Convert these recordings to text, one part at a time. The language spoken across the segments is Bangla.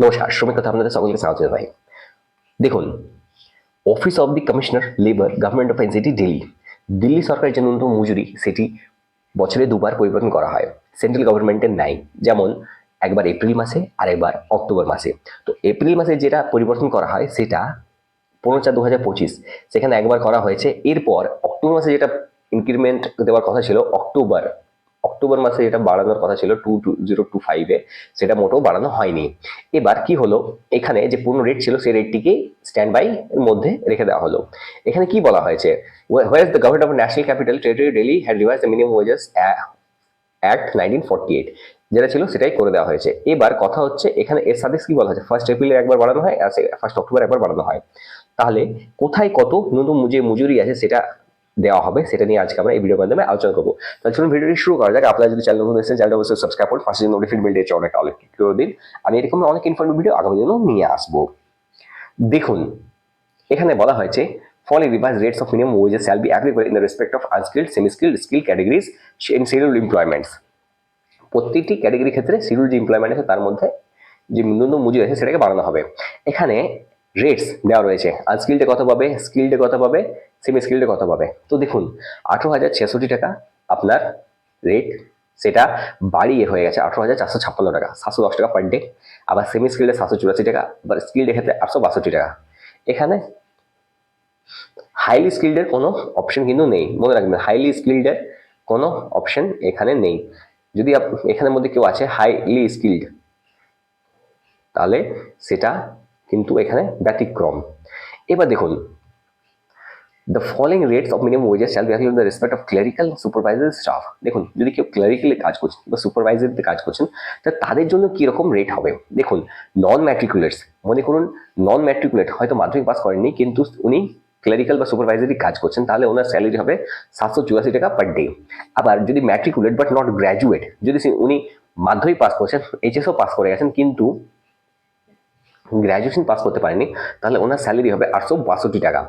নমস্কার, শ্রমিক কথা আপনাদের সকলকে স্বাগত জানাই। দেখুন, office of the commissioner labour government of NCT Delhi সরকারের যে ন্যূনতম মজুরি সেটি বছরে দুবার পরিবর্তন করা হয়, সেন্ট্রাল গভর্নমেন্টের নাই। যেমন একবার এপ্রিল মাসে আর একবার অক্টোবর মাসে। তো এপ্রিল মাসে যেটা পরিবর্তন করা হয় সেটা 15/4/2025 সেখানে একবার করা হয়েছে। এরপর অক্টোবর মাসে যেটা ইনক্রিমেন্ট দেওয়ার কথা ছিল, অক্টোবর মাসে যেটা বাড়ানোর কথা ছিল 2025-এ, সেটা মোটেও বাড়ানো হয়নি। এবার কি হলো, এখানে যে পূর্ণ রেট ছিল সেই রেটটিকে স্ট্যান্ড বাই এর মধ্যে রেখে দেওয়া হলো। এখানে কি বলা হয়েছে, where the government of national capital territory Delhi had revised the minimum wages act 1948, যেটা ছিল সেটাই করে দেওয়া হয়েছে। এবার কথা হচ্ছে এখানে এর সাথে কি বলা হয়েছে, 1 এপ্রিলে একবার বাড়ানো হয় আর 1 অক্টোবর একবার বাড়ানো হয়। তাহলে কোথায় কত নতুন যে মজুরি আছে সেটা দেওয়া হবে, সেটা নিয়ে আজকে আমরা এই ভিডিওর মাধ্যমে আলোচনা করবো। তাহলে চলুন ভিডিওটি শুরু করা যাক। আপনারা যদি চ্যানেল নতুন এসেছেন, চ্যানেলটা অবশ্যই সাবস্ক্রাইব করুন, পাশে যে নোটিফিকেশন বেলটি আছে অনেকটা অনেক ক্লিক করে দিন। আমি এরকম অনেক ইনফরমেটিভ ভিডিও আগামী দিনও নিয়ে আসবো। দেখুন, এখানে বলা হয়েছে following revised rates of minimum wages shall be applicable in the respect of unskilled, semi-skilled, skilled categories in scheduled employments. প্রত্যেকটি ক্যাটাগরি ক্ষেত্রে শিডিউল যে এমপ্লয়মেন্ট আছে তার মধ্যে যে ন্যূনতম মজুরি আছে সেটাকে বাড়ানো হবে। এখানে রেটস দেওয়া রয়েছে, আনস্কিল্ডে কত পাবে, স্কিল্ডে কত পাবে, সেমি স্কিল্ডে কত পাবে। তো দেখুন, 18,066 টাকা আপনার রেট, সেটা বাড়িয়ে হয়ে গেছে 18,456 টাকা, 710 টাকা পার ডে। আবার সেমি স্কিল্ডে 784 টাকা, আবার স্কিল্ডের ক্ষেত্রে 862 টাকা। এখানে হাইলি স্কিল্ডের কোনো অপশন কিন্তু নেই, মনে রাখবেন, হাইলি স্কিল্ডের কোনো অপশন এখানে নেই। যদি এখানের মধ্যে কেউ আছে হাইলি স্কিল্ড, তাহলে সেটা কিন্তু এখানে ব্যতিক্রম। এবার দেখুন, the following rates of minimum wages shall be applicable in the respect of clerical supervisor staff. দেখুন, যদি কেউ ক্লারিক্যালে কাজ করছেন বা সুপারভাইজারতে কাজ করছেন, তা তাদের জন্য কীরকম রেট হবে। দেখুন, নন ম্যাট্রিকুলেটস, মনে করুন নন ম্যাট্রিকুলেট, হয়তো মাধ্যমিক পাস করেননি কিন্তু উনি ক্লারিক্যাল বা সুপারভাইজারি কাজ করছেন, তাহলে ওনার স্যালারি হবে 784 টাকা পার ডে। আবার যদি ম্যাট্রিকুলেট বাট নট গ্র্যাজুয়েট, যদি উনি মাধ্যমিক পাস করছেন, এইচএসও পাস করে গেছেন কিন্তু গ্র্যাজুয়েশন পাস করতে পারেনি, তাহলে ওনার স্যালারি হবে 862 টাকা।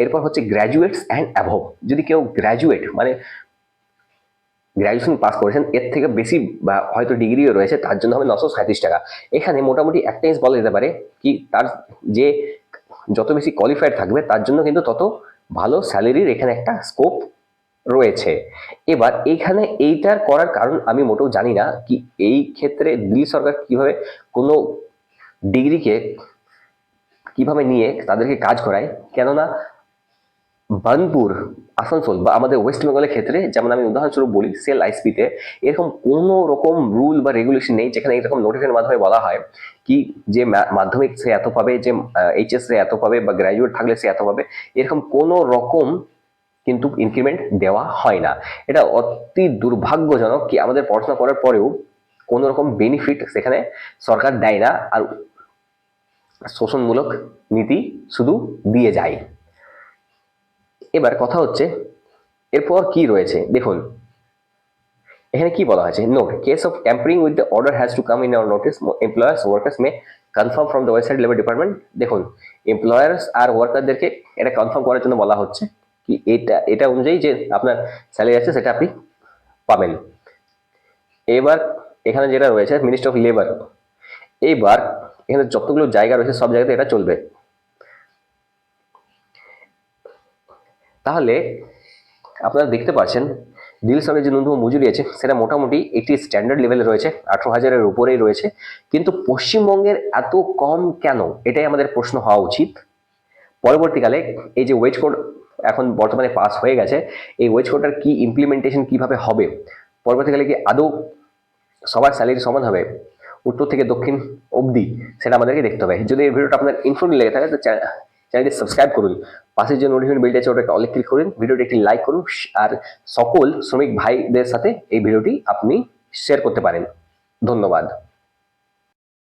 এরপর হচ্ছে গ্র্যাজুয়েটস অ্যান্ড অ্যাভভ, যদি কেউ গ্র্যাজুয়েট মানে গ্র্যাজুয়েশন পাস করেছেন, এর থেকে বেশি বা হয়তো ডিগ্রিও রয়েছে, তার জন্য হবে 937 টাকা। এখানে মোটামুটি একটা জিনিস বলা যেতে পারে কি, তার যে যত বেশি কোয়ালিফাইড থাকবে তার জন্য কিন্তু তত ভালো স্যালারির এখানে একটা স্কোপ রয়েছে। এবার এইখানে এইটার করার কারণ আমি মোটেও জানি না, কি এই ক্ষেত্রে দিল্লি সরকার কিভাবে কোনো ডিগ্রিকে কিভাবে নিয়ে তাদেরকে কাজ করায়। কেননা বার্নপুর, আসানসোল বা আমাদের ওয়েস্ট বেঙ্গলের ক্ষেত্রে, যেমন আমি উদাহরণস্বরূপ বলি, সেল আইএসপিতে এরকম কোনো রকম রুল বা রেগুলেশন নেই যেখানে এরকম নোটিফিকেশনের মাধ্যমে বলা হয় কি যে মাধ্যমিক সে এত পাবে, যে এইচএস সে এত পাবে, বা গ্র্যাজুয়েট থাকলে সে এত পাবে। এরকম কোনো রকম কিন্তু ইনক্রিমেন্ট দেওয়া হয় না। এটা অতি দুর্ভাগ্যজনক কি আমাদের পড়াশোনা করার পরেও কোনো রকম বেনিফিট সেখানে সরকার দেয় না, আর শোষণমূলক নীতি শুধু দিয়ে যায়। এবার কথা হচ্ছে এরপর কি রয়েছে। দেখুন, এখানে কি বলা হয়েছে, note, case of tampering with the order has to come in our notice, employers workers may confirm from the website labour department. দেখুন, এমপ্লয়ার্স আর ওয়ার্কারদেরকে এটা কনফার্ম করার জন্য বলা হচ্ছে কি এটা অনুযায়ী যে আপনার স্যালারি আছে সেটা আপনি পাবেন। এবার এখানে যেটা রয়েছে মিনিস্ট্রি অফ লেবার, এইবার এখানে যতগুলো জায়গা রয়েছে সব জায়গাতে এটা চলবে। তাহলে আপনারা দেখতে পাচ্ছেন দিল্লি সরকারের যে ন্যূনতম মজুরি আছে সেটা মোটামুটি একটি স্ট্যান্ডার্ড লেভেলে রয়েছে, 18,000-এর উপরেই রয়েছে। কিন্তু পশ্চিমবঙ্গের এত কম কেন, এটাই আমাদের প্রশ্ন হওয়া উচিত। পরবর্তীকালে এই যে ওয়েজ কোড এখন বর্তমানে পাস হয়ে গেছে, এই ওয়েজ কোডটার কি ইমপ্লিমেন্টেশন কিভাবে হবে, পরবর্তীকালে কি আদৌ সবার স্যালারি সমান হবে উত্তর থেকে দক্ষিণ অবধি, সেটা আমাদেরকে দেখতে হবে। যদি এই ভিডিওটা আপনার ইনফরমেটিভ লেগে থাকে তো চ্যানেলটি সাবস্ক্রাইব করুন, পাশের যে নোটিফিকেশন বেলটি আছে ওটা অনেক ক্লিক করুন, ভিডিওটি একটি লাইক করুন, আর সকল শ্রমিক ভাইদের সাথে এই ভিডিওটি আপনি শেয়ার করতে পারেন। ধন্যবাদ।